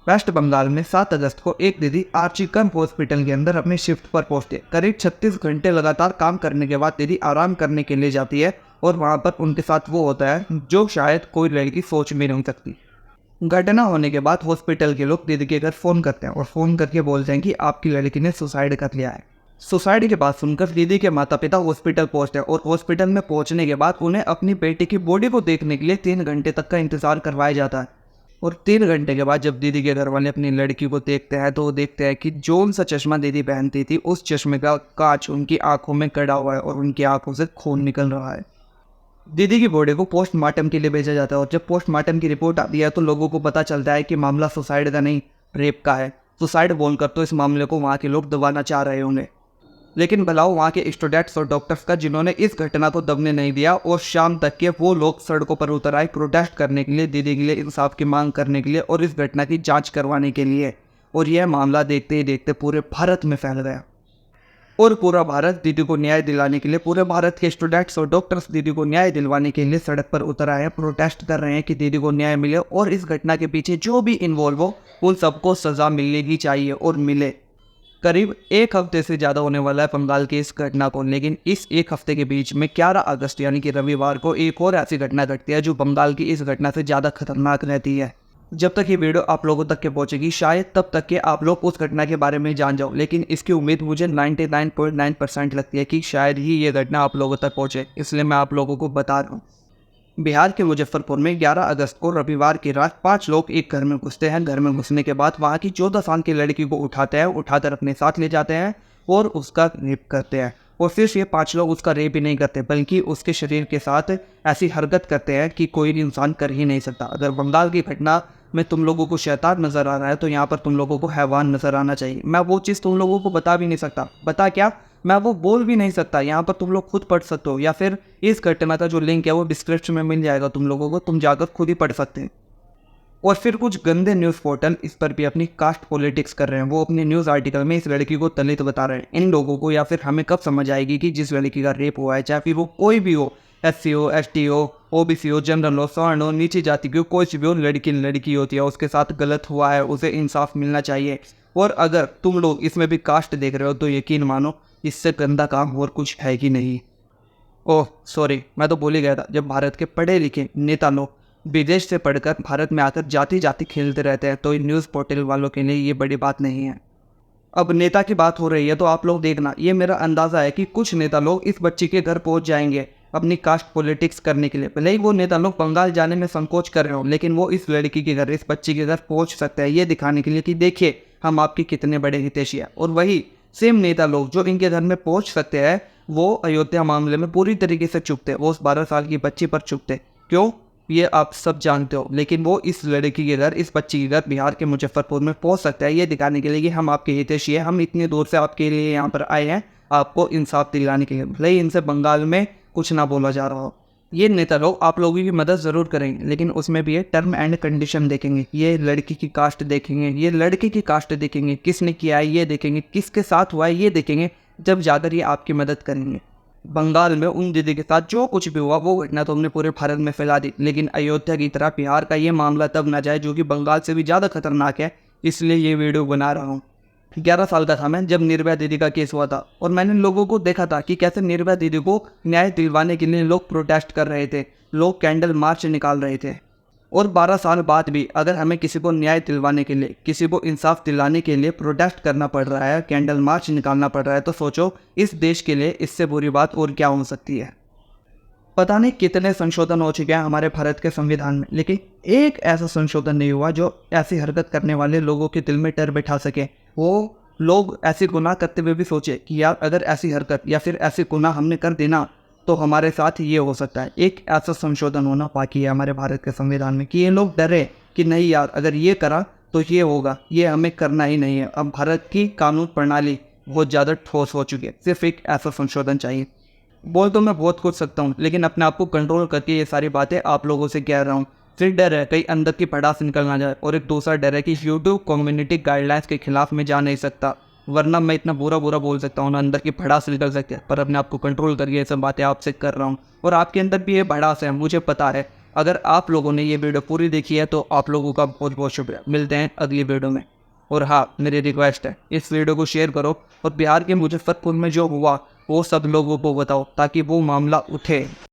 Waste Bengal में 7 अगस्त को एक दीदी आर्चिकन हॉस्पिटल के अंदर अपनी शिफ्ट पर पहुंचती है। करीब 36 घंटे लगातार काम करने के बाद दीदी आराम करने के लिए जाती है और वहां पर उनके साथ वो होता है जो शायद कोई लड़की सोच भी नहीं सकती। घटना होने के बाद हॉस्पिटल के लोग दीदी के घर फ़ोन करते हैं और फ़ोन करके बोलते हैं कि आपकी लड़की ने सुसाइड कर लिया है। सुसाइड की बात सुनकर दीदी के माता पिता हॉस्पिटल पहुंचते हैं और हॉस्पिटल में पहुंचने के बाद उन्हें अपनी बेटी की बॉडी को देखने के लिए 3 घंटे तक का इंतजार करवाया जाता है। और 3 घंटे के बाद जब दीदी के घर वाले अपनी लड़की को देखते हैं तो वो देखते हैं कि जो सा चश्मा दीदी पहनती थी उस चश्मे का कांच उनकी आंखों में गड़ा हुआ है और उनकी आंखों से खून निकल रहा है। दीदी की बॉडी को पोस्टमार्टम के लिए भेजा जाता है और जब पोस्टमार्टम की रिपोर्ट आती है तो लोगों को पता चलता है कि मामला सुसाइड का नहीं, रेप का है। सुसाइड बोलकर तो इस मामले को वहाँ के लोग दबाना चाह रहे होंगे, लेकिन भलाओ वहाँ के स्टूडेंट्स और डॉक्टर्स का जिन्होंने इस घटना को दबने नहीं दिया और शाम तक के वो लोग सड़कों पर उतर आए प्रोटेस्ट करने के लिए, दीदी के लिए इंसाफ की मांग करने के लिए और इस घटना की जांच करवाने के लिए। और यह मामला देखते ही देखते पूरे भारत में फैल गया और पूरा भारत दीदी को न्याय दिलाने के लिए, पूरे भारत के स्टूडेंट्स और डॉक्टर्स दीदी को न्याय दिलवाने के लिए सड़क पर उतर आए हैं, प्रोटेस्ट कर रहे हैं कि दीदी को न्याय मिले और इस घटना के पीछे जो भी इन्वॉल्व हो उन सबको सज़ा मिलनी ही चाहिए और मिले। करीब 1 हफ्ते से ज़्यादा होने वाला है बंगाल की इस घटना को, लेकिन इस 1 हफ्ते के बीच में 11 अगस्त यानी कि रविवार को एक और ऐसी घटना घटती है जो बंगाल की इस घटना से ज़्यादा खतरनाक रहती है। जब तक ये वीडियो आप लोगों तक के पहुंचेगी शायद तब तक के आप लोग उस घटना के बारे में जान जाओ, लेकिन इसकी उम्मीद मुझे 99.9% लगती है कि शायद ही ये घटना आप लोगों तक पहुंचे, इसलिए मैं आप लोगों को बता रहा हूँ। बिहार के मुजफ्फरपुर में 11 अगस्त को रविवार की रात 5 लोग एक घर में घुसते हैं। घर में घुसने के बाद वहाँ की 14 साल की लड़की को उठाते हैं, उठाकर अपने साथ ले जाते हैं और उसका रेप करते हैं। और सिर्फ ये 5 लोग उसका रेप ही नहीं करते बल्कि उसके शरीर के साथ ऐसी हरकत करते हैं कि कोई भी इंसान कर ही नहीं सकता। अगर बंगाल की घटना में तुम लोगों को शैतान नज़र आ रहा है तो यहाँ पर तुम लोगों को हैवान नज़र आना चाहिए। मैं वो चीज़ तुम लोगों को बता भी नहीं सकता, बता क्या, मैं वो बोल भी नहीं सकता। यहाँ पर तुम लोग खुद पढ़ सकते हो या फिर इस घटना का जो लिंक है वो डिस्क्रिप्शन में मिल जाएगा तुम लोगों को, तुम जाकर खुद ही पढ़ सकते हैं। और फिर कुछ गंदे न्यूज़ पोर्टल इस पर भी अपनी कास्ट पॉलिटिक्स कर रहे हैं। वो अपने न्यूज़ आर्टिकल में इस लड़की को दलित बता रहे हैं। इन लोगों को या फिर हमें कब समझ आएगी कि जिस लड़की का रेप हुआ है, चाहे फिर वो कोई भी हो, SC हो, ST हो, OBC हो, जनरल हो, सवर्ण हो, नीची जाति की हो, कोई भी हो, लड़की होती है, उसके साथ गलत हुआ है, उसे इंसाफ मिलना चाहिए। और अगर तुम लोग इसमें भी कास्ट देख रहे हो तो यकीन मानो इससे गंदा काम और कुछ है ही नहीं। ओह सॉरी, मैं तो भूल ही गया था। जब भारत के पढ़े लिखे नेता लोग विदेश से पढ़कर भारत में आकर जाति जाति खेलते रहते हैं तो इन न्यूज़ पोर्टल वालों के लिए ये बड़ी बात नहीं है। अब नेता की बात हो रही है तो आप लोग देखना, ये मेरा अंदाज़ा है कि कुछ नेता लोग इस बच्ची के घर पहुंच जाएंगे अपनी कास्ट पॉलिटिक्स करने के लिए। भले ही वो नेता लोग बंगाल जाने में संकोच कर रहे हो, लेकिन वो इस लड़की के घर, इस बच्ची के घर पहुंच सकते हैं ये दिखाने के लिए कि देखिए हम आपके कितने बड़े हितैषी हैं। और वही सेम नेता लोग जो इनके घर में पहुंच सकते हैं वो अयोध्या मामले में पूरी तरीके से चुप थे, वो उस 12 साल की बच्ची पर चुप थे। क्यों, ये आप सब जानते हो, लेकिन वो इस लड़की के घर, इस बच्ची के घर बिहार के मुजफ्फरपुर में पहुंच सकता है ये दिखाने के लिए कि हम आपके हितैषी हैं, हम इतनी दूर से आपके लिए यहाँ पर आए हैं आपको इंसाफ दिलाने के लिए। भले ही इनसे बंगाल में कुछ ना बोला जा रहा हो। ये नेता लोग आप लोगों की मदद ज़रूर करेंगे, लेकिन उसमें भी ये टर्म एंड कंडीशन देखेंगे, ये लड़की की कास्ट देखेंगे, ये लड़के की कास्ट देखेंगे, किसने किया है ये देखेंगे, किसके साथ हुआ है ये देखेंगे, जब जाकर ये आपकी मदद करेंगे। बंगाल में उन दीदी के साथ जो कुछ भी हुआ वो घटना तो हमने पूरे भारत में फैला दी, लेकिन अयोध्या की तरह बिहार का ये मामला तब ना जाए जो कि बंगाल से भी ज़्यादा खतरनाक है, इसलिए ये वीडियो बना रहा हूँ। 11 साल का था मैं जब निर्भया दीदी का केस हुआ था और मैंने लोगों को देखा था कि कैसे निर्भया दीदी को न्याय दिलवाने के लिए लोग प्रोटेस्ट कर रहे थे, लोग कैंडल मार्च निकाल रहे थे। और 12 साल बाद भी अगर हमें किसी को न्याय दिलवाने के लिए, किसी को इंसाफ दिलाने के लिए प्रोटेस्ट करना पड़ रहा है, कैंडल मार्च निकालना पड़ रहा है, तो सोचो इस देश के लिए इससे बुरी बात और क्या हो सकती है। पता नहीं कितने संशोधन हो चुके हैं हमारे भारत के संविधान में, लेकिन एक ऐसा संशोधन नहीं हुआ जो ऐसी हरकत करने वाले लोगों के दिल में डर बैठा सके। वो लोग ऐसे गुनाह करते हुए भी सोचे कि यार अगर ऐसी हरकत या फिर ऐसे गुनाह हमने कर देना तो हमारे साथ ये हो सकता है। एक ऐसा संशोधन होना बाकी है हमारे भारत के संविधान में कि ये लोग डरे कि नहीं यार अगर ये करा तो ये होगा, ये हमें करना ही नहीं है। अब भारत की कानून प्रणाली बहुत ज़्यादा ठोस हो चुकी है, सिर्फ एक ऐसा संशोधन चाहिए। बोल तो मैं बहुत कुछ सकता हूँ, लेकिन अपने आप को कंट्रोल करके ये सारी बातें आप लोगों से कह रहा हूँ। फिर डर है कहीं अंदर की भड़ास निकल ना जाए, और एक दूसरा डर है कि यूट्यूब कम्युनिटी गाइडलाइंस के खिलाफ मैं जा नहीं सकता, वरना मैं इतना बुरा बोल सकता हूँ ना, अंदर की भड़ास निकल सकती है। पर अपने आप को कंट्रोल करके ये सब बातें आपसे कर रहा हूँ, और आपके अंदर भी ये भड़ास है मुझे पता है, अगर आप लोगों ने ये वीडियो पूरी देखी है तो आप लोगों का बहुत बहुत शुक्रिया। मिलते हैं अगली वीडियो में। और हाँ, मेरी रिक्वेस्ट है, इस वीडियो को शेयर करो और बिहार के मुजफ्फरपुर में जो हुआ वो सब लोगों को बताओ ताकि वो मामला उठे।